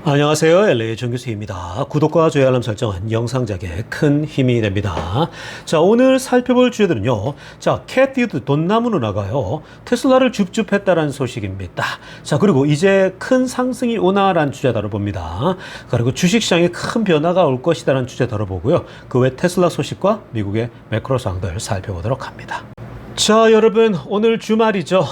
안녕하세요. LA 정교수입니다. 구독과 좋아요 알람 설정은 영상 제작에 큰 힘이 됩니다. 자, 오늘 살펴볼 주제들은요. 자, 캣디드 돈나무 누나가요. 테슬라를 줍줍했다라는 소식입니다. 자, 그리고 이제 큰 상승이 오나라는 주제 다뤄봅니다. 그리고 주식시장에 큰 변화가 올 것이다라는 주제 다뤄보고요. 그 외 테슬라 소식과 미국의 매크로 상황들 살펴보도록 합니다. 자, 여러분, 오늘 주말이죠.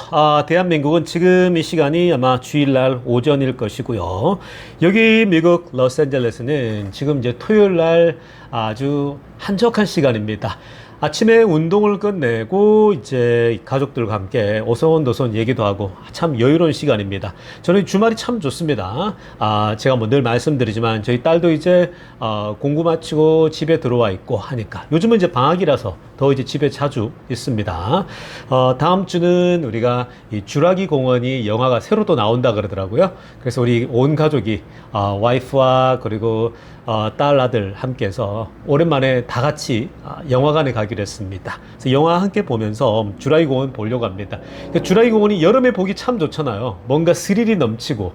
대한민국은 지금 이 시간이 아마 주일날 오전일 것이고요. 여기 미국 로스앤젤레스는 지금 이제 토요일날 아주 한적한 시간입니다. 아침에 운동을 끝내고 이제 가족들과 함께 오손도손 얘기도 하고 참 여유로운 시간입니다. 저는 주말이 참 좋습니다. 제가 뭐 늘 말씀드리지만 저희 딸도 이제 공부 마치고 집에 들어와 있고 하니까 요즘은 이제 방학이라서 더 이제 집에 자주 있습니다. 다음 주는 우리가 이 주라기 공원이 영화가 새로 또 나온다 그러더라고요. 그래서 우리 온 가족이 와이프와 그리고 딸 아들 함께해서 오랜만에 다 같이 영화관에 가기로 했습니다. 그래서 영화 함께 보면서 주라기 공원 보려고 합니다. 주라기 공원이 여름에 보기 참 좋잖아요. 뭔가 스릴이 넘치고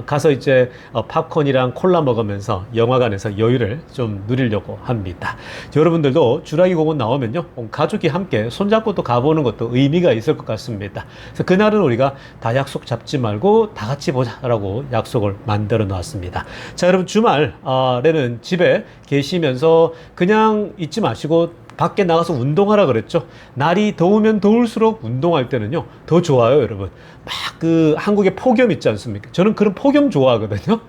가서 이제 팝콘이랑 콜라 먹으면서 영화관에서 여유를 좀 누리려고 합니다. 여러분들도 주라기 공원 나오면요, 가족이 함께 손잡고 또 가보는 것도 의미가 있을 것 같습니다. 그래서 그날은 우리가 다 약속 잡지 말고 다 같이 보자라고 약속을 만들어 놨습니다. 자, 여러분 주말에는 집에 계시면서 그냥 있지 마시고 밖에 나가서 운동하라 그랬죠. 날이 더우면 더울수록 운동할 때는요 더 좋아요, 여러분. 막 그 한국에 폭염 있지 않습니까? 저는 그런 폭염 좋아하거든요.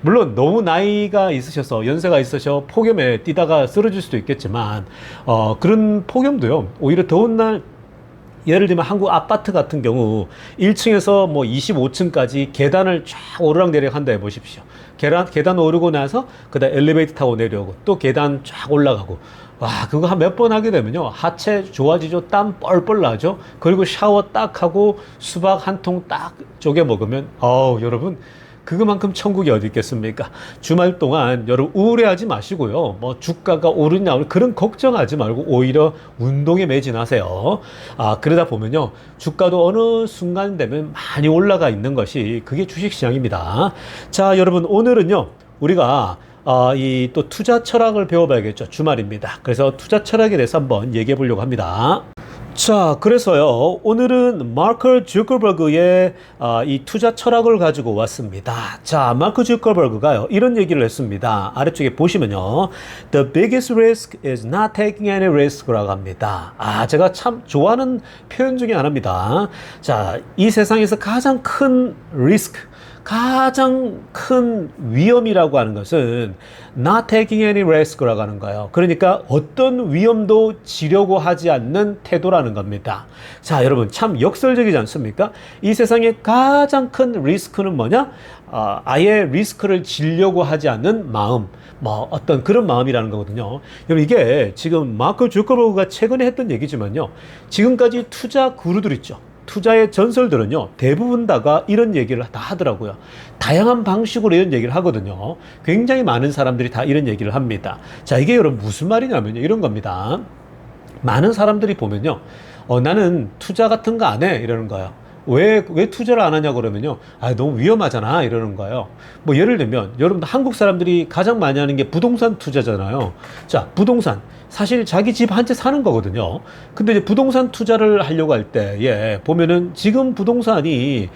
물론 너무 나이가 있으셔서 연세가 있으셔 폭염에 뛰다가 쓰러질 수도 있겠지만 그런 폭염도요 오히려 더운 날, 예를 들면 한국 아파트 같은 경우 1층에서 뭐 25층까지 계단을 쫙 오르락내리락 한다 해보십시오. 계단 오르고 나서 그다음 엘리베이터 타고 내려오고 또 계단 쫙 올라가고, 와, 그거 한 몇 번 하게 되면요 하체 좋아지죠. 땀 뻘뻘 나죠. 그리고 샤워 딱 하고 수박 한 통 딱 쪼개 먹으면 여러분, 그거만큼 천국이 어디 있겠습니까? 주말 동안 여러분 우울해하지 마시고요. 뭐 주가가 오르냐 그런 걱정하지 말고 오히려 운동에 매진하세요. 그러다 보면요 주가도 어느 순간 되면 많이 올라가 있는 것이 그게 주식시장입니다. 자, 여러분 오늘은요 우리가 이 또 투자 철학을 배워봐야겠죠. 주말입니다. 그래서 투자 철학에 대해서 한번 얘기해 보려고 합니다. 자, 그래서요 오늘은 마크 주커버그의 이 투자 철학을 가지고 왔습니다. 자, 마크 주커버그가요 이런 얘기를 했습니다. 아래쪽에 보시면요, The biggest risk is not taking any risk라고 합니다. 제가 참 좋아하는 표현 중에 하나입니다. 자, 이 세상에서 가장 큰 리스크, 가장 큰 위험이라고 하는 것은 not taking any risk라고 하는 거예요. 그러니까 어떤 위험도 지려고 하지 않는 태도라는 겁니다. 자, 여러분 참 역설적이지 않습니까? 이 세상에 가장 큰 리스크는 뭐냐? 아예 리스크를 지려고 하지 않는 마음, 뭐 어떤 그런 마음이라는 거거든요. 여러분 이게 지금 마크 주커버그가 최근에 했던 얘기지만요, 지금까지 투자 구루들 있죠. 투자의 전설들은요 대부분 다가 이런 얘기를 다 하더라고요. 다양한 방식으로 이런 얘기를 하거든요. 굉장히 많은 사람들이 다 이런 얘기를 합니다. 자, 이게 여러분 무슨 말이냐면요 이런 겁니다. 많은 사람들이 보면요 나는 투자 같은 거 안 해 이러는 거예요. 왜 투자를 안 하냐 그러면요, 너무 위험하잖아 이러는 거예요. 뭐 예를 들면 여러분 한국 사람들이 가장 많이 하는 게 부동산 투자잖아요. 자, 부동산 사실 자기 집 한 채 사는 거거든요. 근데 이제 부동산 투자를 하려고 할 때 보면은 지금 부동산이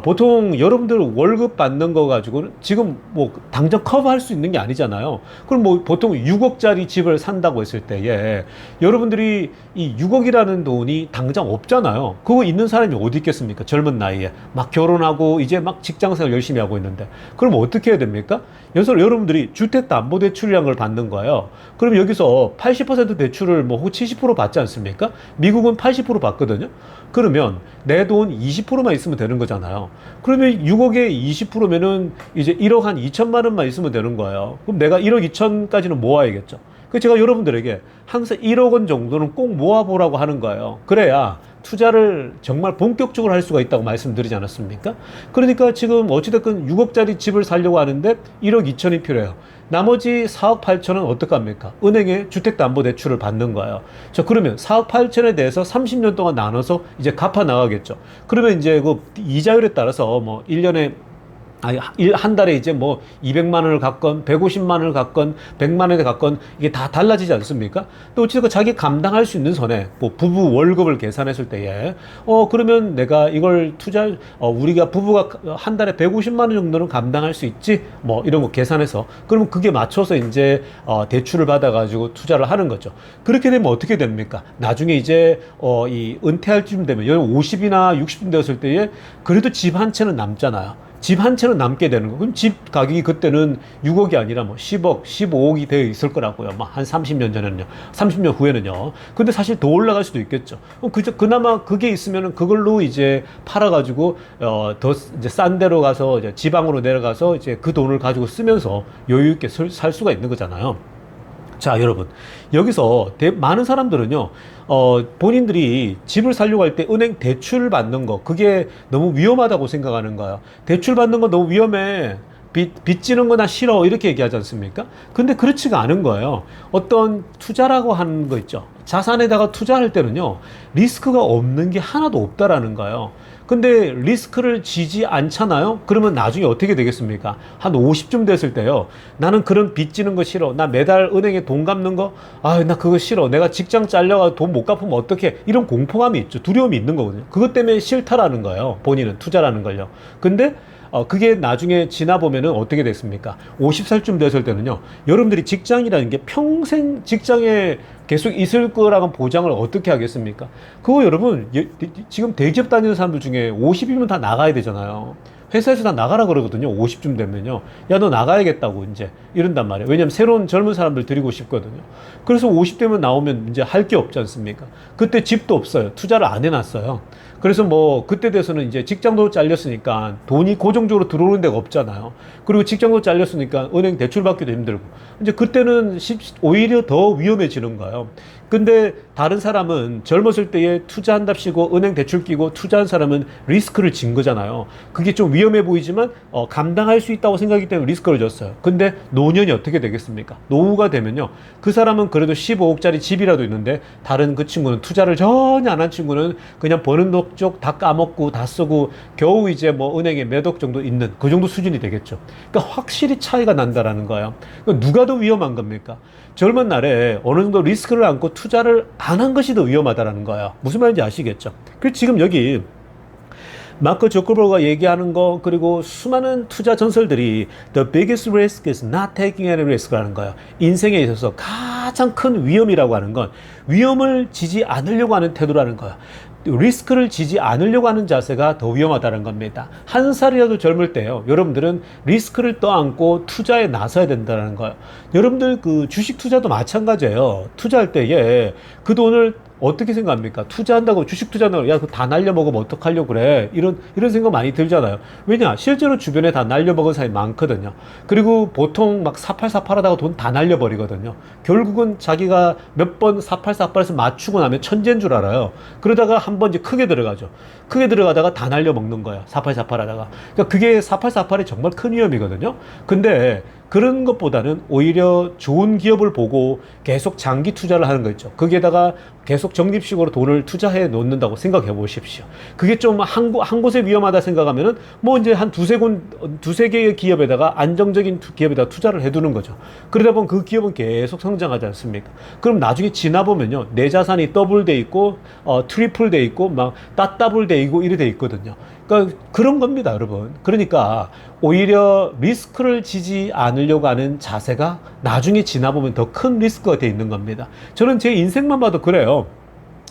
보통 여러분들 월급 받는 거 가지고는 지금 뭐 당장 커버할 수 있는 게 아니잖아요. 그럼 뭐 보통 6억짜리 집을 산다고 했을 때 여러분들이 이 6억이라는 돈이 당장 없잖아요. 그거 있는 사람이 어디 있겠습니까? 젊은 나이에 막 결혼하고 이제 막 직장생활 열심히 하고 있는데 그럼 어떻게 해야 됩니까? 여러분들이 주택담보대출이라는 걸 받는 거예요. 그럼 여기서 80% 대출을 뭐 70% 받지 않습니까? 미국은 80% 받거든요. 그러면 내 돈 20%만 있으면 되는 거잖아요. 그러면 6억에 20%면은 이제 1억 한 2천만 원만 있으면 되는 거예요. 그럼 내가 1억 2천까지는 모아야겠죠. 그 제가 여러분들에게 항상 1억 원 정도는 꼭 모아보라고 하는 거예요. 그래야 투자를 정말 본격적으로 할 수가 있다고 말씀드리지 않았습니까? 그러니까 지금 어찌됐건 6억짜리 집을 사려고 하는데 1억 2천이 필요해요. 나머지 4억 8천은 어떡합니까? 은행에 주택담보대출을 받는 거예요. 자, 그러면 4억 8천에 대해서 30년 동안 나눠서 이제 갚아 나가겠죠. 그러면 이제 그 이자율에 따라서 뭐 1년에 한 달에 이제 뭐 200만 원을 갖건 150만 원을 갖건 100만 원을 갖건 이게 다 달라지지 않습니까? 또 어쨌든 자기 감당할 수 있는 선에 뭐 부부 월급을 계산했을 때에 그러면 내가 이걸 우리가 부부가 한 달에 150만 원 정도는 감당할 수 있지 뭐 이런 거 계산해서 그러면 그게 맞춰서 이제 대출을 받아 가지고 투자를 하는 거죠. 그렇게 되면 어떻게 됩니까? 나중에 이제 이 은퇴할 쯤 되면 50이나 60쯤 되었을 때에 그래도 집 한 채는 남잖아요. 집 한 채는 남게 되는 거. 그럼 집 가격이 그때는 6억이 아니라 뭐 10억, 15억이 되어 있을 거라고요. 뭐 한 30년 전에는요. 30년 후에는요. 근데 사실 더 올라갈 수도 있겠죠. 그럼 그나마 그게 있으면은 그걸로 이제 팔아가지고, 더 이제 싼 데로 가서 이제 지방으로 내려가서 이제 그 돈을 가지고 쓰면서 여유 있게 살 수가 있는 거잖아요. 자, 여러분. 여기서 많은 사람들은요, 본인들이 집을 사려고 할 때 은행 대출 받는 거, 그게 너무 위험하다고 생각하는 거예요. 대출 받는 거 너무 위험해. 빚지는 거 나 싫어. 이렇게 얘기하지 않습니까? 근데 그렇지가 않은 거예요. 어떤 투자라고 하는 거 있죠. 자산에다가 투자할 때는요, 리스크가 없는 게 하나도 없다라는 거예요. 근데 리스크를 지지 않잖아요? 그러면 나중에 어떻게 되겠습니까? 한 50쯤 됐을 때요. 나는 그런 빚지는 거 싫어. 나 매달 은행에 돈 갚는 거, 나 그거 싫어. 내가 직장 잘려가 돈 못 갚으면 어떡해. 이런 공포감이 있죠. 두려움이 있는 거거든요. 그것 때문에 싫다라는 거예요. 본인은 투자라는 걸요. 근데 그게 나중에 지나 보면은 어떻게 됐습니까? 50살쯤 됐을 때는요. 여러분들이 직장이라는 게 평생 직장에 계속 있을 거라는 보장을 어떻게 하겠습니까? 그거 여러분, 지금 대기업 다니는 사람들 중에 50이면 다 나가야 되잖아요. 회사에서 다 나가라 그러거든요. 50쯤 되면요. 야, 너 나가야겠다고 이제 이런단 말이에요. 왜냐면 새로운 젊은 사람들 들이고 싶거든요. 그래서 50대면 나오면 이제 할 게 없지 않습니까? 그때 집도 없어요. 투자를 안 해놨어요. 그래서 뭐 그때 돼서는 이제 직장도 잘렸으니까 돈이 고정적으로 들어오는 데가 없잖아요. 그리고 직장도 잘렸으니까 은행 대출 받기도 힘들고 이제 그때는 오히려 더 위험해지는 거예요. 근데 다른 사람은 젊었을 때에 투자한답시고 은행 대출 끼고 투자한 사람은 리스크를 진 거잖아요. 그게 좀 위험해 보이지만 감당할 수 있다고 생각하기 때문에 리스크를 졌어요. 근데 노년이 어떻게 되겠습니까? 노후가 되면요. 그 사람은 그래도 15억짜리 집이라도 있는데 다른 그 친구는 투자를 전혀 안 한 친구는 그냥 버는 쪽 다 까먹고 다 쓰고 겨우 이제 뭐 은행에 몇 억 정도 있는 그 정도 수준이 되겠죠. 그러니까 확실히 차이가 난다라는 거예요. 그러니까 누가 더 위험한 겁니까? 젊은 날에 어느 정도 리스크를 안고 투자를 안 한 것이 더 위험하다라는 거예요. 무슨 말인지 아시겠죠? 그래서 지금 여기 마크 저커버그가 얘기하는 거 그리고 수많은 투자 전설들이 The biggest risk is not taking any risk라는 거예요. 인생에 있어서 가장 큰 위험이라고 하는 건 위험을 지지 않으려고 하는 태도라는 거예요. 리스크를 지지 않으려고 하는 자세가 더 위험하다는 겁니다. 한 살이라도 젊을 때요. 여러분들은 리스크를 떠안고 투자에 나서야 된다는 거예요. 여러분들 그 주식 투자도 마찬가지예요. 투자할 때에 그 돈을 어떻게 생각합니까? 투자한다고 주식 투자한다고 야, 그거 다 날려먹으면 어떡하려고 그래. 이런 생각 많이 들잖아요. 왜냐? 실제로 주변에 다 날려먹은 사람이 많거든요. 그리고 보통 막 사팔사팔 하다가 돈 다 날려버리거든요. 결국은 자기가 몇 번 사팔사팔에서 맞추고 나면 천재인 줄 알아요. 그러다가 한 번 이제 크게 들어가죠. 크게 들어가다가 다 날려먹는 거예요. 사팔사팔 하다가. 그러니까 그게 사팔사팔이 정말 큰 위험이거든요. 근데 그런 것보다는 오히려 좋은 기업을 보고 계속 장기 투자를 하는 거 있죠. 거기에다가 계속 적립식으로 돈을 투자해 놓는다고 생각해 보십시오. 그게 좀 한 곳에 위험하다 생각하면은 뭐 이제 한 두세 개의 기업에다가 안정적인 기업에다가 투자를 해 두는 거죠. 그러다 보면 그 기업은 계속 성장하지 않습니까? 그럼 나중에 지나 보면요. 내 자산이 더블 돼 있고, 트리플 돼 있고, 막 따따블 돼 있고, 이래 돼 있거든요. 그러니까 그런 겁니다, 여러분. 그러니까 오히려 리스크를 지지 않으려고 하는 자세가 나중에 지나보면 더 큰 리스크가 돼 있는 겁니다. 저는 제 인생만 봐도 그래요.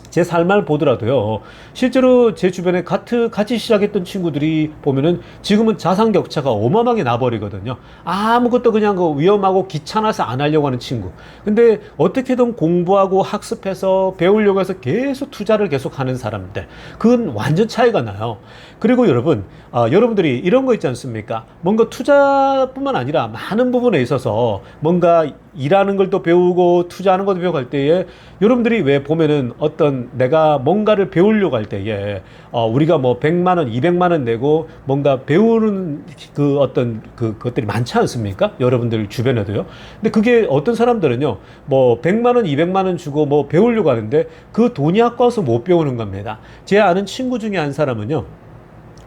제 삶을 보더라도요. 실제로 제 주변에 같이 시작했던 친구들이 보면은 지금은 자산 격차가 어마어마하게 나버리거든요. 아무것도 그냥 그 위험하고 귀찮아서 안 하려고 하는 친구. 근데 어떻게든 공부하고 학습해서 배우려고 해서 계속 투자를 계속 하는 사람들. 그건 완전 차이가 나요. 그리고 여러분, 여러분들이 이런 거 있지 않습니까? 뭔가 투자뿐만 아니라 많은 부분에 있어서 뭔가 일하는 걸 또 배우고 투자하는 것도 배우고 할 때에 여러분들이 왜 보면은 어떤 내가 뭔가를 배우려고 할 때에 우리가 뭐 100만 원, 200만 원 내고 뭔가 배우는 그 어떤 그것들이 많지 않습니까? 여러분들 주변에도요. 근데 그게 어떤 사람들은요. 뭐 100만 원, 200만 원 주고 뭐 배우려고 하는데 그 돈이 아까워서 못 배우는 겁니다. 제 아는 친구 중에 한 사람은요.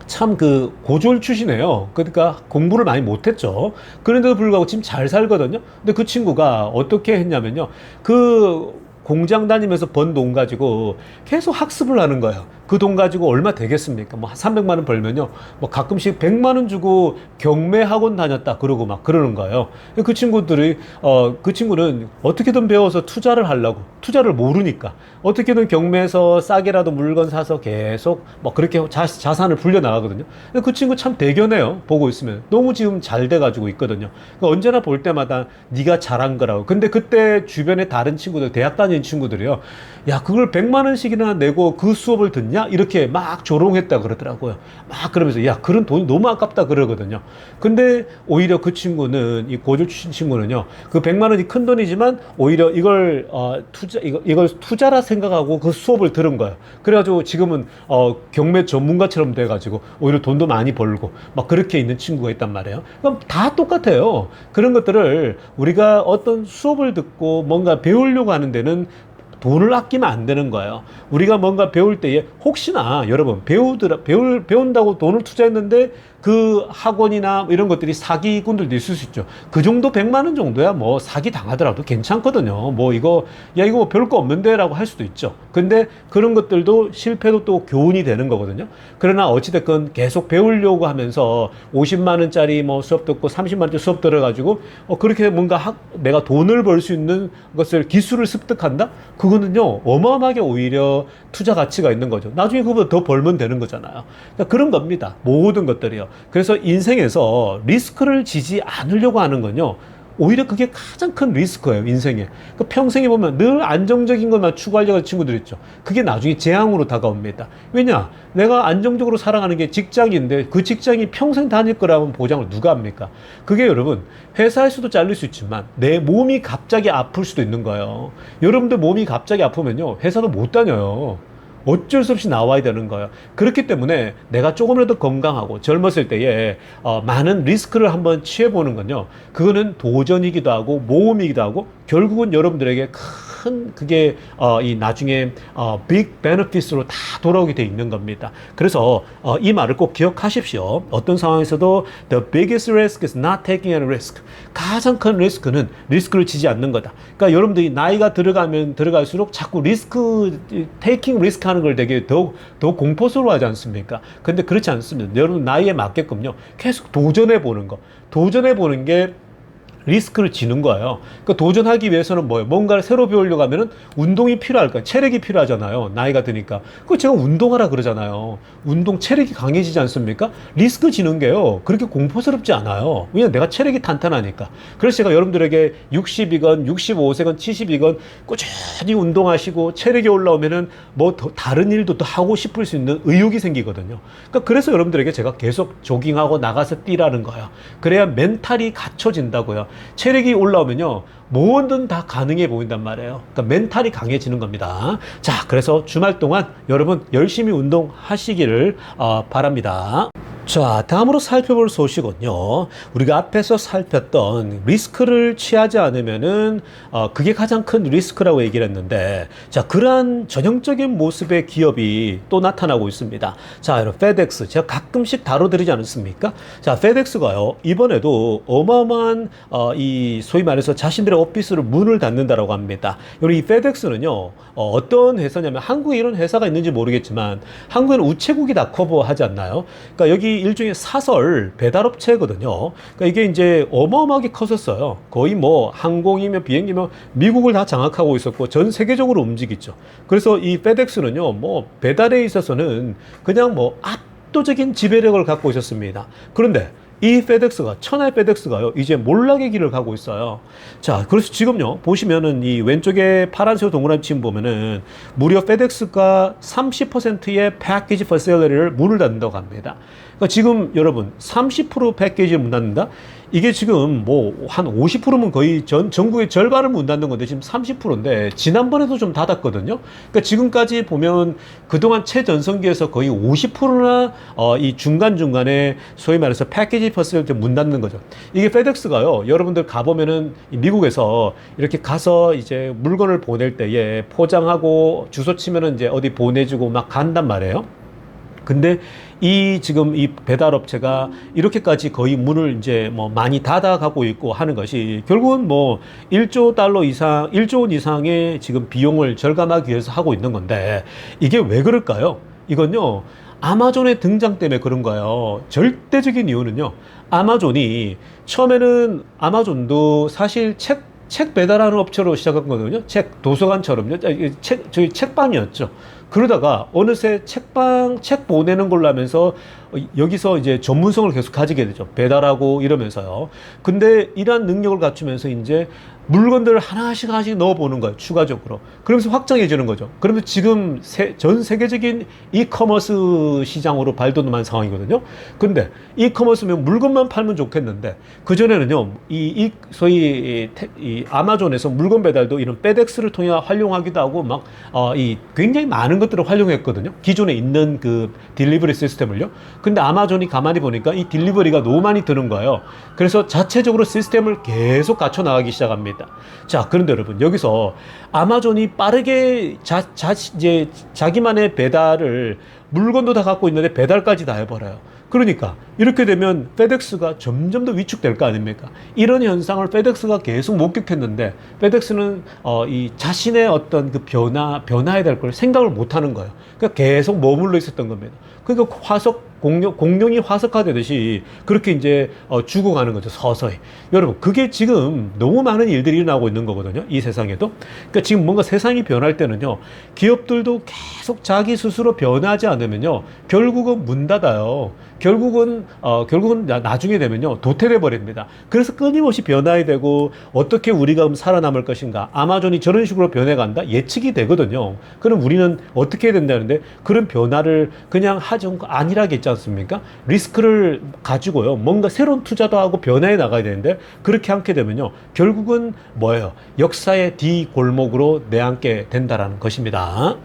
참 그 고졸 출신이에요. 그러니까 공부를 많이 못했죠. 그런데도 불구하고 지금 잘 살거든요. 근데 그 친구가 어떻게 했냐면요. 그 공장 다니면서 번 돈 가지고 계속 학습을 하는 거예요. 그 돈 가지고 얼마 되겠습니까? 뭐 300만 원 벌면요. 뭐 가끔씩 100만 원 주고 경매 학원 다녔다 그러고 막 그러는 거예요. 그 친구들이 그 친구는 어떻게든 배워서 투자를 하려고 투자를 모르니까 어떻게든 경매에서 싸게라도 물건 사서 계속 뭐 그렇게 자산을 불려 나가거든요. 그 친구 참 대견해요. 보고 있으면 너무 지금 잘 돼가지고 있거든요. 그러니까 언제나 볼 때마다 네가 잘한 거라고. 근데 그때 주변에 다른 친구들 대학 다니는 친구들이요. 야, 그걸 100만 원씩이나 내고 그 수업을 듣냐? 이렇게 막 조롱했다 그러더라고요. 막 그러면서 야, 그런 돈이 너무 아깝다 그러거든요. 근데 오히려 그 친구는 이 고졸 출신 친구는요. 그 100만 원이 큰 돈이지만 오히려 이걸 이걸 투자라 생각하고 그 수업을 들은 거예요. 그래가지고 지금은 경매 전문가처럼 돼가지고 오히려 돈도 많이 벌고 막 그렇게 있는 친구가 있단 말이에요. 그럼 다 똑같아요. 그런 것들을 우리가 어떤 수업을 듣고 뭔가 배우려고 하는 데는 돈을 아끼면 안 되는 거예요. 우리가 뭔가 배울 때에 혹시나 여러분 배운다고 돈을 투자했는데 그 학원이나 이런 것들이 사기꾼들도 있을 수 있죠. 그 정도 100만 원 정도야 뭐 사기 당하더라도 괜찮거든요. 뭐 이거 야 이거 뭐 별거 없는데라고 할 수도 있죠. 근데 그런 것들도 실패도 또 교훈이 되는 거거든요. 그러나 어찌됐건 계속 배우려고 하면서 50만 원짜리 뭐 수업 듣고 30만 원짜리 수업 들어가지고 그렇게 뭔가 내가 돈을 벌 수 있는 것을 기술을 습득한다? 그거는요 어마어마하게 오히려 투자 가치가 있는 거죠. 나중에 그거보다 더 벌면 되는 거잖아요. 그러니까 그런 겁니다. 모든 것들이요. 그래서 인생에서 리스크를 지지 않으려고 하는 건요. 오히려 그게 가장 큰 리스크예요, 인생에. 그 평생에 보면 늘 안정적인 것만 추구하려고 하는 친구들 있죠. 그게 나중에 재앙으로 다가옵니다. 왜냐? 내가 안정적으로 살아가는 게 직장인데 그 직장이 평생 다닐 거라면 보장을 누가 합니까? 그게 여러분, 회사에서도 잘릴 수 있지만 내 몸이 갑자기 아플 수도 있는 거예요. 여러분들 몸이 갑자기 아프면요, 회사도 못 다녀요. 어쩔 수 없이 나와야 되는 거예요. 그렇기 때문에 내가 조금이라도 건강하고 젊었을 때에 많은 리스크를 한번 취해보는 건요. 그거는 도전이기도 하고 모험이기도 하고 결국은 여러분들에게 큰 그게 이 나중에 big benefits로 다 돌아오게 돼 있는 겁니다. 그래서 이 말을 꼭 기억하십시오. 어떤 상황에서도 the biggest risk is not taking any risk. 가장 큰 리스크는 리스크를 지지 않는 거다. 그러니까 여러분들이 나이가 들어가면 들어갈수록 자꾸 taking risk 하는 걸 되게 더 공포스러워 하지 않습니까? 근데 그렇지 않습니다. 여러분 나이에 맞게끔요. 계속 도전해 보는 거. 도전해 보는 게 리스크를 지는 거예요. 그러니까 도전하기 위해서는 뭐예요? 뭔가를 새로 배우려고 하면은 운동이 필요할까요? 체력이 필요하잖아요. 나이가 드니까. 그거 제가 운동하라 그러잖아요. 운동 체력이 강해지지 않습니까? 리스크 지는 게요. 그렇게 공포스럽지 않아요. 왜냐면 내가 체력이 탄탄하니까. 그래서 제가 여러분들에게 60이건 65세건 70이건 꾸준히 운동하시고 체력이 올라오면은 뭐 더 다른 일도 또 하고 싶을 수 있는 의욕이 생기거든요. 그러니까 그래서 여러분들에게 제가 계속 조깅하고 나가서 뛰라는 거예요. 그래야 멘탈이 갖춰진다고요. 체력이 올라오면요 뭐든 다 가능해 보인단 말이에요. 그러니까 멘탈이 강해지는 겁니다. 자, 그래서 주말 동안 여러분 열심히 운동하시기를 바랍니다. 자, 다음으로 살펴볼 소식은요. 우리가 앞에서 살폈던 리스크를 취하지 않으면은 그게 가장 큰 리스크라고 얘기를 했는데, 자, 그러한 전형적인 모습의 기업이 또 나타나고 있습니다. 자, 여러분, 페덱스 제가 가끔씩 다뤄드리지 않습니까? 자, 페덱스가요 이번에도 어마어마한 이 소위 말해서 자신들의 오피스를 문을 닫는다라고 합니다. 우리 이 페덱스는요 어떤 회사냐면 한국에 이런 회사가 있는지 모르겠지만 한국에는 우체국이 다 커버하지 않나요? 그러니까 여기 일종의 사설 배달업체거든요. 그러니까 이게 이제 어마어마하게 컸었어요. 거의 뭐 항공이며 비행기며 미국을 다 장악하고 있었고 전 세계적으로 움직이죠. 그래서 이 페덱스는요, 뭐 배달에 있어서는 그냥 뭐 압도적인 지배력을 갖고 있었습니다. 그런데 이 페덱스가, 천하의 페덱스가요, 이제 몰락의 길을 가고 있어요. 자, 그래서 지금요, 보시면은 이 왼쪽에 파란색 동그라미 침 보면은 무려 페덱스가 30%의 패키지 퍼셀러리를 문을 닫는다고 합니다. 그러니까 지금 여러분 30% 패키지를 문 닫는다? 이게 지금 뭐 한 50%면 거의 전국의 절반을 문 닫는 건데 지금 30%인데 지난번에도 좀 닫았거든요. 그러니까 지금까지 보면 그동안 최전성기에서 거의 50%나 이 중간중간에 소위 말해서 패키지 퍼센트 문 닫는 거죠. 이게 페덱스가요. 여러분들 가보면은 미국에서 이렇게 가서 이제 물건을 보낼 때에 포장하고 주소 치면은 이제 어디 보내주고 막 간단 말이에요. 근데 이 지금 이 배달업체가 이렇게까지 거의 문을 이제 뭐 많이 닫아가고 있고 하는 것이 결국은 뭐 1조 달러 이상, 1조 원 이상의 지금 비용을 절감하기 위해서 하고 있는 건데 이게 왜 그럴까요? 이건요, 아마존의 등장 때문에 그런 거예요. 절대적인 이유는요, 아마존이 처음에는 아마존도 사실 책 배달하는 업체로 시작한 거거든요. 도서관처럼요. 저희 책방이었죠. 그러다가 어느새 책 보내는 걸로 하면서 여기서 이제 전문성을 계속 가지게 되죠. 배달하고 이러면서요. 근데 이러한 능력을 갖추면서 이제 물건들을 하나씩 넣어보는 거예요. 추가적으로. 그러면서 확장해지는 거죠. 그러면 지금 전 세계적인 이커머스 시장으로 발돋움한 상황이거든요. 근데 이커머스면 물건만 팔면 좋겠는데 그전에는요, 소위 이 아마존에서 물건 배달도 이런 페덱스를 통해 활용하기도 하고 이 굉장히 많은 것들을 활용했거든요. 기존에 있는 그 딜리버리 시스템을요. 근데 아마존이 가만히 보니까 이 딜리버리가 너무 많이 드는 거예요. 그래서 자체적으로 시스템을 계속 갖춰 나가기 시작합니다. 자, 그런데 여러분, 여기서 아마존이 빠르게 이제 자기만의 배달을 물건도 다 갖고 있는데 배달까지 다 해버려요. 그러니까 이렇게 되면 페덱스가 점점 더 위축될 거 아닙니까? 이런 현상을 페덱스가 계속 목격했는데 페덱스는 이 자신의 어떤 그 변화해야 될 걸 생각을 못 하는 거예요. 그러니까 계속 머물러 있었던 겁니다. 그러니까 공룡이 화석화되듯이 그렇게 이제 죽어가는 거죠, 서서히. 여러분, 그게 지금 너무 많은 일들이 일어나고 있는 거거든요, 이 세상에도. 그러니까 지금 뭔가 세상이 변할 때는요, 기업들도 계속 자기 스스로 변하지 않으면요, 결국은 문 닫아요. 결국은 나중에 되면요, 도태돼 버립니다. 그래서 끊임없이 변화해야 되고, 어떻게 우리가 살아남을 것인가. 아마존이 저런 식으로 변해간다? 예측이 되거든요. 그럼 우리는 어떻게 해야 된다는데, 그런 변화를 그냥 안일하게 있지 않습니까? 리스크를 가지고요, 뭔가 새로운 투자도 하고 변화해 나가야 되는데, 그렇게 않게 되면요, 결국은 뭐예요? 역사의 D골목으로 내앉게 된다라는 것입니다.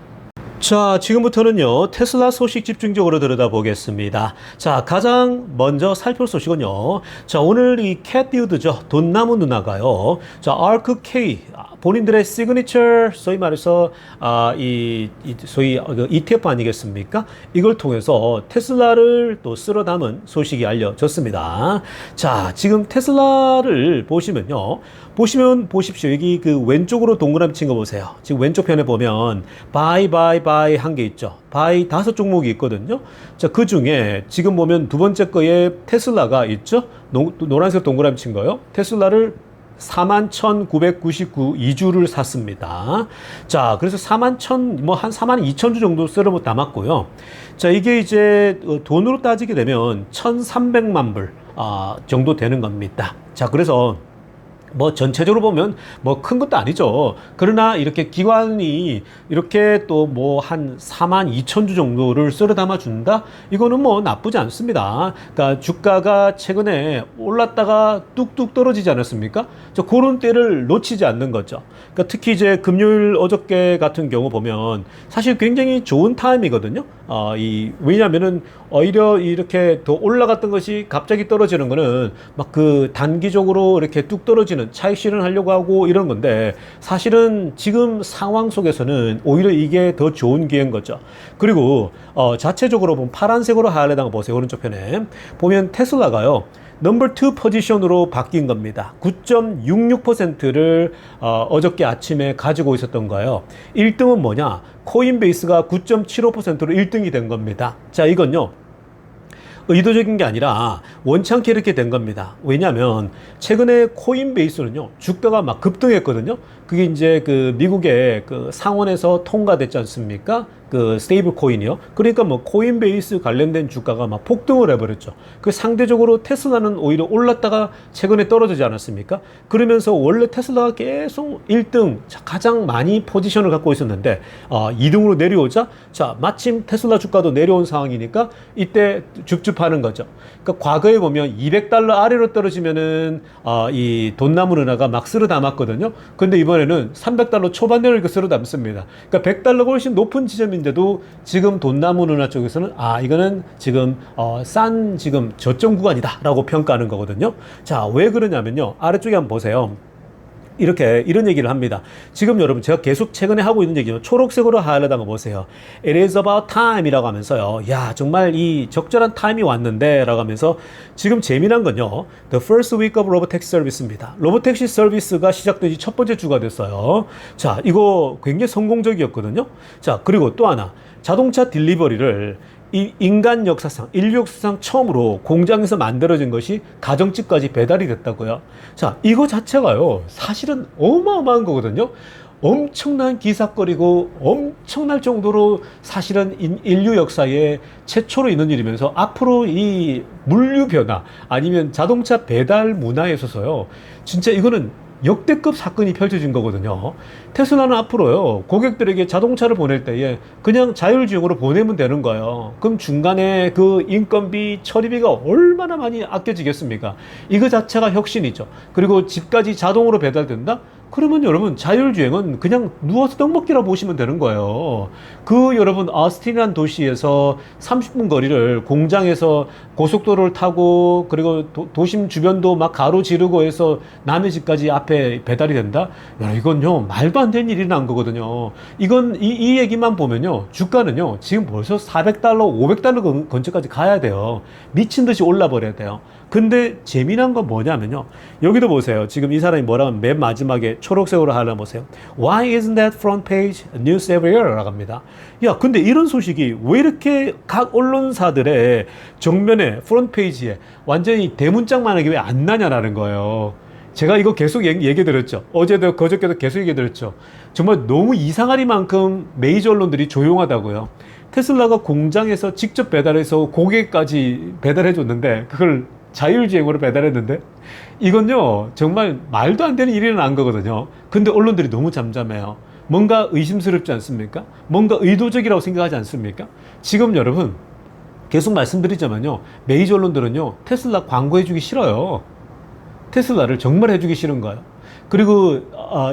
자, 지금부터는요, 테슬라 소식 집중적으로 들여다보겠습니다. 자, 가장 먼저 살펴볼 소식은요, 자, 오늘 이 캣듀드죠, 돈나무 누나가요, 자, 아크 K, 본인들의 시그니처, 소위 말해서 소위 ETF 아니겠습니까? 이걸 통해서 테슬라를 또 쓸어 담은 소식이 알려졌습니다. 자, 지금 테슬라를 보십시오. 여기 그 왼쪽으로 동그라미 친 거 보세요. 지금 왼쪽 편에 보면 바이 한 게 있죠. 바이 5종목이 있거든요. 자, 그 중에 지금 보면 두 번째 거에 테슬라가 있죠. 노란색 동그라미 친 거요. 테슬라를 41,999주를 샀습니다. 자, 그래서 한 42,000주 정도 쓸어 담았고요. 자, 이게 이제 돈으로 따지게 되면 1,300만 불 정도 되는 겁니다. 자, 그래서 뭐 전체적으로 보면 뭐 큰 것도 아니죠. 그러나 이렇게 기관이 이렇게 또 뭐 한 42,000주 정도를 쓸어 담아 준다? 이거는 뭐 나쁘지 않습니다. 그러니까 주가가 최근에 올랐다가 뚝뚝 떨어지지 않았습니까? 그런 때를 놓치지 않는 거죠. 그러니까 특히 이제 금요일 어저께 같은 경우 보면 사실 굉장히 좋은 타임이거든요. 왜냐면은 오히려 이렇게 더 올라갔던 것이 갑자기 떨어지는 거는 막 그 단기적으로 이렇게 뚝 떨어지는 차익 실현하려고 하고 이런 건데, 사실은 지금 상황 속에서는 오히려 이게 더 좋은 기회인 거죠. 그리고 자체적으로 보면 파란색으로 하이라이트한 거 보세요. 오른쪽 편에 보면 테슬라가요, 넘버 2 포지션으로 바뀐 겁니다. 9.66%를 어저께 아침에 가지고 있었던 거예요. 1등은 뭐냐? 코인베이스가 9.75%로 1등이 된 겁니다. 자, 이건요, 의도적인 게 아니라 원창게 이렇게 된 겁니다. 왜냐하면 최근에 코인베이스는요, 주가가 막 급등했거든요. 그게 이제 그 미국의 그 상원에서 통과됐지 않습니까? 그 스테이블 코인이요. 그러니까 뭐 코인베이스 관련된 주가가 막 폭등을 해버렸죠. 그 상대적으로 테슬라는 오히려 올랐다가 최근에 떨어지지 않았습니까? 그러면서 원래 테슬라가 계속 1등, 가장 많이 포지션을 갖고 있었는데 2등으로 내려오자, 자, 마침 테슬라 주가도 내려온 상황이니까 이때 줍줍하는 거죠. 그러니까 과거에 보면 $200 아래로 떨어지면은 이 돈나무 누나가 막 쓸어 담았거든요. 근데 이번에는 $300 초반대로 이렇게 쓸어 담습니다. 그러니까 $100가 훨씬 높은 지점인데도 지금 돈나무 누나 쪽에서는 이거는 지금 싼 지금 저점 구간이다 라고 평가하는 거거든요. 자, 왜 그러냐면요, 아래쪽에 한번 보세요. 이렇게 이런 얘기를 합니다. 지금 여러분 제가 계속 최근에 하고 있는 얘기는 초록색으로 하이라이트한 거 보세요. It is about time이라고 하면서요. 야 정말 이 적절한 타임이 왔는데 라고 하면서 지금 재미난 건요. The first week of robotaxi service입니다. 로보택시 서비스가 시작된 지 첫 번째 주가 됐어요. 자 이거 굉장히 성공적이었거든요. 자 그리고 또 하나 자동차 딜리버리를 이 인간 역사상, 인류 역사상 처음으로 공장에서 만들어진 것이 가정집까지 배달이 됐다고요. 자, 이거 자체가요, 사실은 어마어마한 거거든요. 엄청난 기사거리고 엄청날 정도로 사실은 인류 역사에 최초로 있는 일이면서 앞으로 이 물류 변화 아니면 자동차 배달 문화에 있어서요, 진짜 이거는 역대급 사건이 펼쳐진 거거든요. 테슬라는 앞으로요, 고객들에게 자동차를 보낼 때에 그냥 자율주행으로 보내면 되는 거예요. 그럼 중간에 그 인건비, 처리비가 얼마나 많이 아껴지겠습니까? 이거 자체가 혁신이죠. 그리고 집까지 자동으로 배달된다? 그러면 여러분 자율주행은 그냥 누워서 떡 먹기라 보시면 되는 거예요. 그 여러분 어스틴이라는 도시에서 30분 거리를 공장에서 고속도로를 타고 그리고 도심 주변도 막 가로지르고 해서 남의 집까지 앞에 배달이 된다? 야, 이건요 말도 안 되는 일이 난 거거든요. 이건 이 얘기만 보면요 주가는요 지금 벌써 400달러 500달러 근처까지 가야 돼요. 미친 듯이 올라 버려야 돼요. 근데 재미난 건 뭐냐면요. 여기도 보세요. 지금 이 사람이 뭐라고 하면 맨 마지막에 초록색으로 하려 보세요. Why isn't that front page news every year? 라고 합니다. 야, 근데 이런 소식이 왜 이렇게 각 언론사들의 정면에 프론트 페이지에 완전히 대문짝만하게 왜 안 나냐라는 거예요. 제가 이거 계속 얘기 드렸죠. 어제도 그저께도 계속 얘기 드렸죠. 정말 너무 이상하리만큼 메이저 언론들이 조용하다고요. 테슬라가 공장에서 직접 배달해서 고객까지 배달해 줬는데 그걸 자율주행으로 배달했는데 이건요 정말 말도 안 되는 일이 난 거거든요. 근데 언론들이 너무 잠잠해요. 뭔가 의심스럽지 않습니까? 뭔가 의도적이라고 생각하지 않습니까? 지금 여러분 계속 말씀드리자면요 메이저 언론들은요 테슬라 광고해주기 싫어요. 테슬라를 정말 해주기 싫은 거예요. 그리고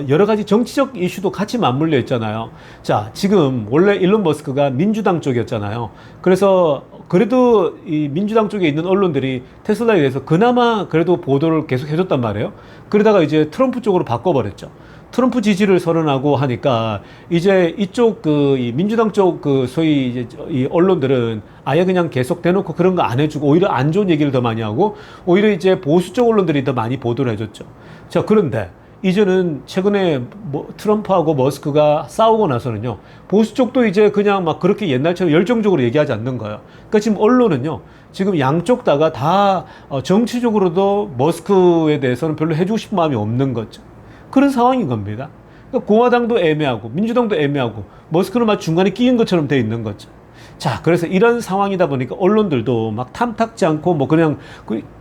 여러 가지 정치적 이슈도 같이 맞물려 있잖아요. 자, 지금 원래 일론 머스크가 민주당 쪽이었잖아요. 그래서 그래도 이 민주당 쪽에 있는 언론들이 테슬라에 대해서 그나마 그래도 보도를 계속 해줬단 말이에요. 그러다가 이제 트럼프 쪽으로 바꿔버렸죠. 트럼프 지지를 선언하고 하니까 이제 이쪽 이 민주당 쪽 소위 이제 이 언론들은 아예 그냥 계속 대놓고 그런 거 안 해주고 오히려 안 좋은 얘기를 더 많이 하고 오히려 이제 보수 쪽 언론들이 더 많이 보도를 해줬죠. 자, 그런데 이제는 최근에 트럼프하고 머스크가 싸우고 나서는요 보수 쪽도 이제 그냥 막 그렇게 옛날처럼 열정적으로 얘기하지 않는 거예요. 그러니까 지금 언론은요 지금 양쪽 다가 다 정치적으로도 머스크에 대해서는 별로 해주고 싶은 마음이 없는 거죠. 그런 상황인 겁니다. 그러니까 공화당도 애매하고 민주당도 애매하고 머스크는 막 중간에 끼인 것처럼 돼 있는 거죠. 자, 그래서 이런 상황이다 보니까 언론들도 막 탐탁지 않고 뭐 그냥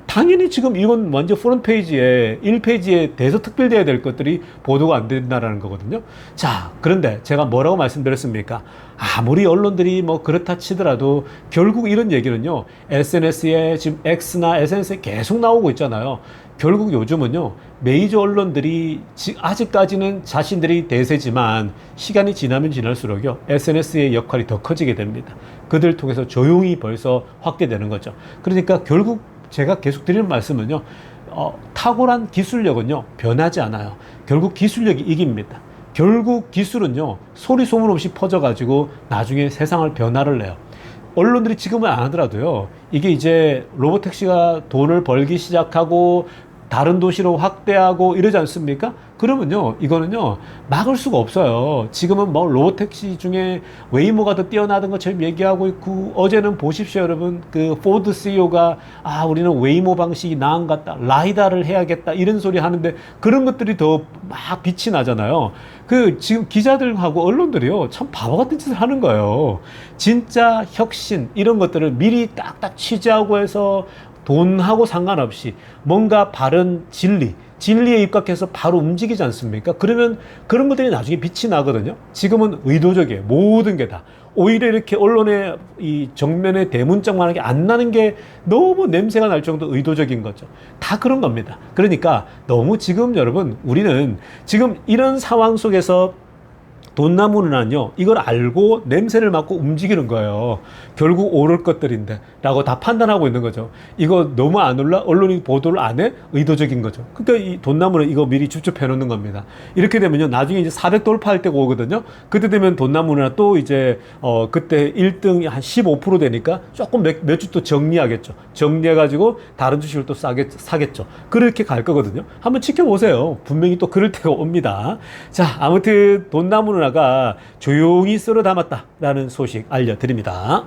당연히 지금 이건 완전 프론트 페이지에 1페이지에 대해서 특별돼야 될 것들이 보도가 안 된다라는 거거든요. 자, 그런데 제가 뭐라고 말씀드렸습니까? 아무리 언론들이 뭐 그렇다 치더라도 결국 이런 얘기는요 SNS에 지금 X나 SNS에 계속 나오고 있잖아요. 결국 요즘은요 메이저 언론들이 아직까지는 자신들이 대세지만 시간이 지나면 지날수록요 SNS의 역할이 더 커지게 됩니다. 그들 통해서 조용히 벌써 확대되는 거죠. 그러니까 결국 제가 계속 드리는 말씀은요 탁월한 기술력은요 변하지 않아요. 결국 기술력이 이깁니다. 결국 기술은요 소리 소문 없이 퍼져가지고 나중에 세상을 변화를 내요. 언론들이 지금은 안 하더라도요 이게 이제 로보택시가 돈을 벌기 시작하고 다른 도시로 확대하고 이러지 않습니까? 그러면요 이거는요 막을 수가 없어요. 지금은 뭐 로보택시 중에 웨이모가 더 뛰어나던 것처럼 얘기하고 있고 어제는 보십시오 여러분 그 포드 CEO가 우리는 웨이모 방식이 나은 것 같다 라이다를 해야겠다 이런 소리 하는데 그런 것들이 더 막 빛이 나잖아요. 그 지금 기자들하고 언론들이요 참 바보 같은 짓을 하는 거예요. 진짜 혁신 이런 것들을 미리 딱딱 취재하고 해서 돈하고 상관없이 뭔가 바른 진리에 입각해서 바로 움직이지 않습니까? 그러면 그런 것들이 나중에 빛이 나거든요. 지금은 의도적이에요. 모든 게 다. 오히려 이렇게 언론의 이 정면에 대문짝만하게 안 나는 게 너무 냄새가 날 정도 의도적인 거죠. 다 그런 겁니다. 그러니까 너무 지금 여러분 우리는 지금 이런 상황 속에서 돈나무는요, 이걸 알고 냄새를 맡고 움직이는 거예요. 결국 오를 것들인데 라고 다 판단하고 있는 거죠. 이거 너무 안 올라? 언론이 보도를 안 해? 의도적인 거죠. 그러니까 이 돈나무는 이거 미리 줍줍해 놓는 겁니다. 이렇게 되면요, 나중에 이제 400 돌파할 때가 오거든요. 그때 되면 돈나무는 또 이제 그때 1등이 한 15% 되니까 조금 몇 주 또 정리하겠죠. 정리해가지고 다른 주식을 또 사겠죠. 그렇게 갈 거거든요. 한번 지켜보세요. 분명히 또 그럴 때가 옵니다. 자, 아무튼 돈나무누나가 조용히 쓸어 담았다라는 소식 알려드립니다.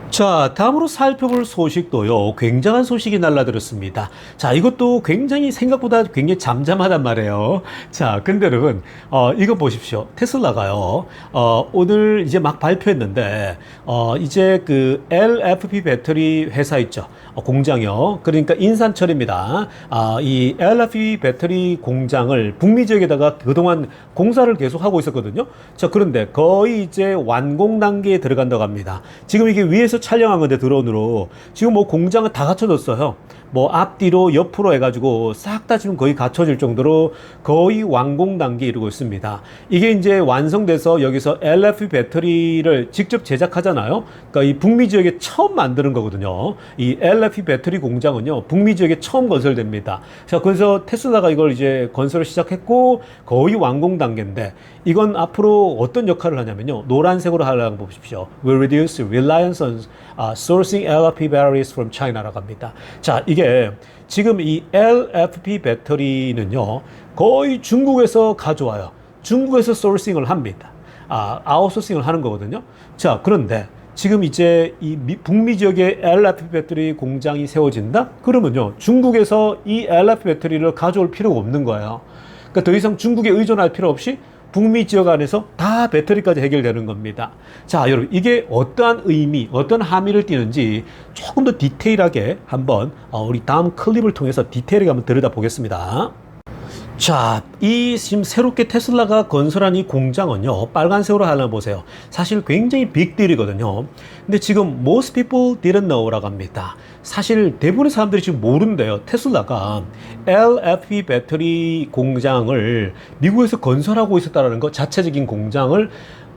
자, 다음으로 살펴볼 소식도요, 굉장한 소식이 날라들었습니다. 자, 이것도 굉장히 생각보다 굉장히 잠잠하단 말이에요. 자, 근데 여러분, 이거 보십시오. 테슬라가요, 오늘 이제 막 발표했는데, 이제 그 LFP 배터리 회사 있죠. 공장이요. 그러니까 인산철입니다. 이 LFP 배터리 공장을 북미 지역에다가 그동안 공사를 계속 하고 있었거든요. 자, 그런데 거의 이제 완공 단계에 들어간다고 합니다. 지금 이게 위에서 촬영한 건데 드론으로 지금 뭐 공장은 다 갖춰졌어요. 뭐 앞뒤로 옆으로 해가지고 싹 다 지금 거의 갖춰질 정도로 거의 완공 단계에 이르고 있습니다. 이게 이제 완성돼서 여기서 LFP 배터리를 직접 제작하잖아요. 그러니까 이 북미 지역에 처음 만드는 거거든요. 이 LFP 배터리 공장은요, 북미 지역에 처음 건설됩니다. 자, 그래서 테슬라가 이걸 이제 건설을 시작했고 거의 완공 단계인데, 이건 앞으로 어떤 역할을 하냐면요, 노란색으로 하려고 보십시오. Will reduce reliance on sourcing LFP batteries from China라고 합니다. 자, 이게 지금 이 LFP 배터리는요, 거의 중국에서 가져와요. 중국에서 소싱을 합니다. 아웃소싱을 하는 거거든요. 자, 그런데 지금 이제 이 북미 지역에 LFP 배터리 공장이 세워진다? 그러면요, 중국에서 이 LFP 배터리를 가져올 필요가 없는 거예요. 그러니까 더 이상 중국에 의존할 필요 없이 북미 지역 안에서 다 배터리까지 해결되는 겁니다. 자, 여러분, 이게 어떠한 의미, 어떤 함의를 띠는지 조금 더 디테일하게 한번 우리 다음 클립을 통해서 디테일하게 한번 들여다보겠습니다. 자, 이 지금 새롭게 테슬라가 건설한 이 공장은요, 빨간색으로 하나 보세요. 사실 굉장히 빅딜이거든요. 근데 지금 most people didn't know라고 합니다. 사실 대부분의 사람들이 지금 모른대요. 테슬라가 LFP 배터리 공장을 미국에서 건설하고 있었다는 것, 자체적인 공장을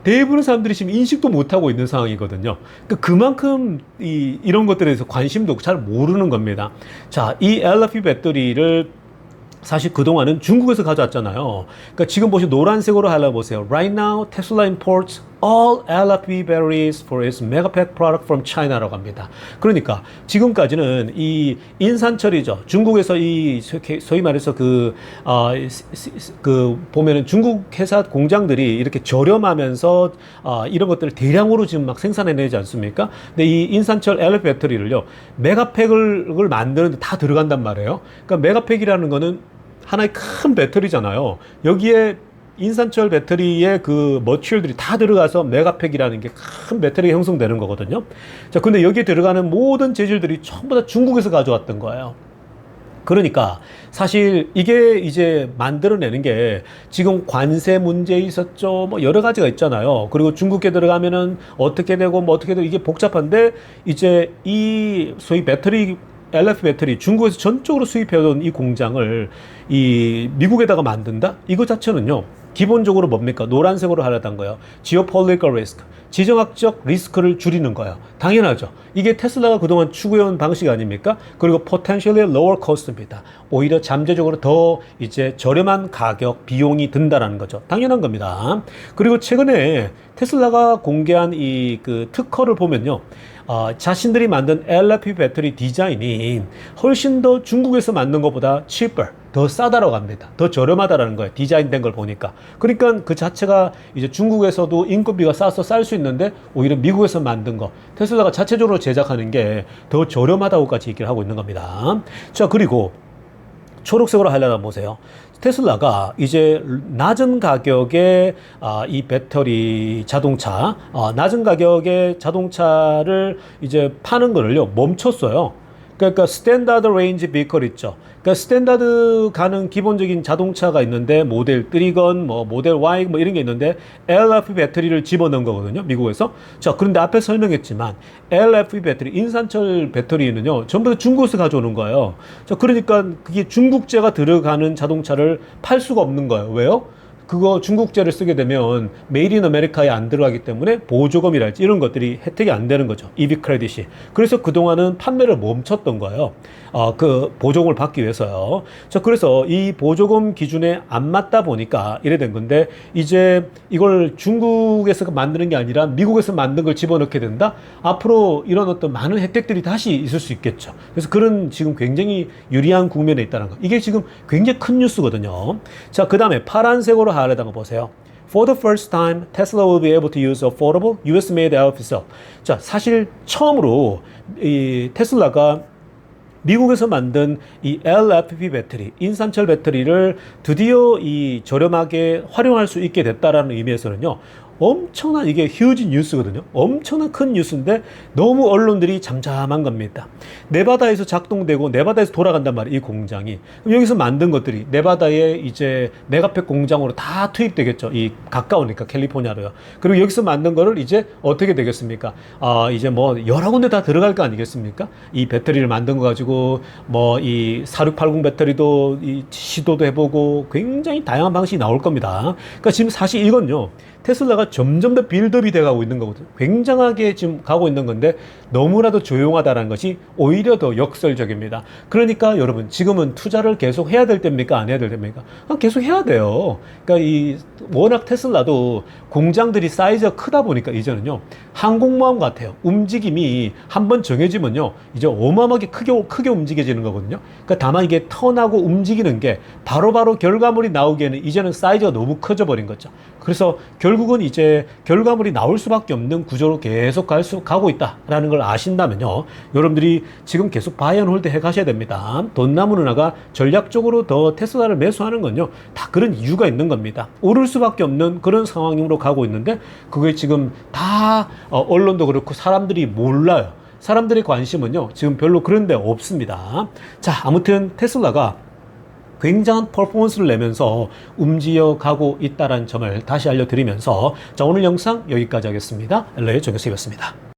대부분의 사람들이 지금 인식도 못하고 있는 상황이거든요. 그러니까 그만큼 이런 것들에 대해서 관심도 없고 잘 모르는 겁니다. 자, 이 LFP 배터리를 사실 그동안은 중국에서 가져왔잖아요. 그러니까 지금 보시면 노란색으로 하려보세요. Right now, Tesla imports all LFP batteries for its megapack product from China라고 합니다. 그러니까 지금까지는 이 인산철이죠. 중국에서 이 소위 말해서 보면은 중국 회사 공장들이 이렇게 저렴하면서 이런 것들을 대량으로 지금 막 생산해내지 않습니까? 근데 이 인산철 LFP 배터리를요, 메가팩을 만드는데 다 들어간단 말이에요. 그러니까 메가팩이라는 거는 하나의 큰 배터리잖아요. 여기에 인산철 배터리의 그 머티리얼들이 다 들어가서 메가팩이라는 게 큰 배터리가 형성되는 거거든요. 자, 근데 여기에 들어가는 모든 재질들이 전부 다 중국에서 가져왔던 거예요. 그러니까 사실 이게 이제 만들어내는 게 지금 관세 문제 있었죠. 뭐 여러 가지가 있잖아요. 그리고 중국에 들어가면은 어떻게 되고 뭐 어떻게 되고 이게 복잡한데, 이제 이 소위 배터리 LFP 배터리 중국에서 전적으로 수입해온 이 공장을 이 미국에다가 만든다? 이거 자체는요, 기본적으로 뭡니까? 노란색으로 하려던 거예요. Geopolitical risk. 지정학적 리스크를 줄이는 거예요. 당연하죠. 이게 테슬라가 그동안 추구해온 방식 아닙니까? 그리고 potentially lower cost입니다. 오히려 잠재적으로 더 이제 저렴한 가격, 비용이 든다라는 거죠. 당연한 겁니다. 그리고 최근에 테슬라가 공개한 이 그 특허를 보면요, 자신들이 만든 LFP 배터리 디자인이 훨씬 더 중국에서 만든 것보다 cheaper, 더 싸다라고 합니다. 더 저렴하다라는 거예요. 디자인된 걸 보니까. 그러니까 그 자체가 이제 중국에서도 인건비가 싸서 쌀 수 있는데, 오히려 미국에서 만든 거, 테슬라가 자체적으로 제작하는 게 더 저렴하다고까지 얘기를 하고 있는 겁니다. 자, 그리고 초록색으로 하려다 보세요. 테슬라가 이제 낮은 가격의 이 배터리 자동차, 낮은 가격의 자동차를 이제 파는 거를요, 멈췄어요. 그러니까 스탠다드 레인지 비클 있죠. 그러니까 스탠다드 가는 기본적인 자동차가 있는데, 모델 3건 뭐 모델 Y 뭐 이런 게 있는데 LFP 배터리를 집어넣은 거거든요, 미국에서. 자, 그런데 앞에 설명했지만 LFP 배터리, 인산철 배터리는요, 전부 다 중국에서 가져오는 거예요. 자, 그러니까 그게 중국제가 들어가는 자동차를 팔 수가 없는 거예요. 왜요? 그거 중국제를 쓰게 되면 메이드 인 아메리카에 안 들어가기 때문에 보조금이랄지 이런 것들이 혜택이 안 되는 거죠. EV 크레딧이. 그래서 그동안은 판매를 멈췄던 거예요. 그 보조금을 받기 위해서요. 자, 그래서 이 보조금 기준에 안 맞다 보니까 이래 된 건데, 이제 이걸 중국에서 만드는 게 아니라 미국에서 만든 걸 집어넣게 된다? 앞으로 이런 어떤 많은 혜택들이 다시 있을 수 있겠죠. 그래서 그런 지금 굉장히 유리한 국면에 있다는 거. 이게 지금 굉장히 큰 뉴스거든요. 자, 그 다음에 파란색으로 하려던 거 보세요. For the first time, Tesla will be able to use affordable US-made LFP cell. 자, 사실 처음으로 이 테슬라가 미국에서 만든 이 LFP 배터리, 인산철 배터리를 드디어 이 저렴하게 활용할 수 있게 됐다라는 의미에서는요, 엄청난, 이게 휴지 뉴스거든요. 엄청난 큰 뉴스인데 너무 언론들이 잠잠한 겁니다. 네바다에서 작동되고 네바다에서 돌아간단 말이에요, 이 공장이. 그럼 여기서 만든 것들이 네바다에 이제 메가팩 공장으로 다 투입되겠죠. 이 가까우니까 캘리포니아로요. 그리고 여기서 만든 거를 이제 어떻게 되겠습니까? 이제 뭐 여러 군데 다 들어갈 거 아니겠습니까? 이 배터리를 만든 거 가지고 뭐 이 4680 배터리도 이 시도도 해보고 굉장히 다양한 방식이 나올 겁니다. 그러니까 지금 사실 이건요, 테슬라가 점점 더 빌드업이 돼가고 있는 거거든요. 굉장하게 지금 가고 있는 건데 너무나도 조용하다는 것이 오히려 더 역설적입니다. 그러니까 여러분, 지금은 투자를 계속 해야 될 때입니까? 안 해야 될 때입니까? 계속 해야 돼요. 그러니까 이 워낙 테슬라도 공장들이 사이즈가 크다 보니까 이제는요, 항공모함 같아요. 움직임이 한번 정해지면요, 이제 어마어마하게 크게 움직여지는 거거든요. 그러니까 다만 이게 턴하고 움직이는 게 바로바로 결과물이 나오기에는 이제는 사이즈가 너무 커져 버린 거죠. 그래서 결국은 이제 결과물이 나올 수밖에 없는 구조로 계속 가고 있다라는 걸 아신다면요, 여러분들이 지금 계속 바이 앤 홀드 해 가셔야 됩니다. 돈나무 누나가 전략적으로 더 테슬라를 매수하는 건요, 다 그런 이유가 있는 겁니다. 오를 수밖에 없는 그런 상황으로 가고 있는데, 그게 지금 다 언론도 그렇고 사람들이 몰라요. 사람들의 관심은요, 지금 별로 그런 데 없습니다. 자, 아무튼 테슬라가 굉장한 퍼포먼스를 내면서 움직여가고 있다는 점을 다시 알려드리면서, 자, 오늘 영상 여기까지 하겠습니다. LA의 정교수였습니다.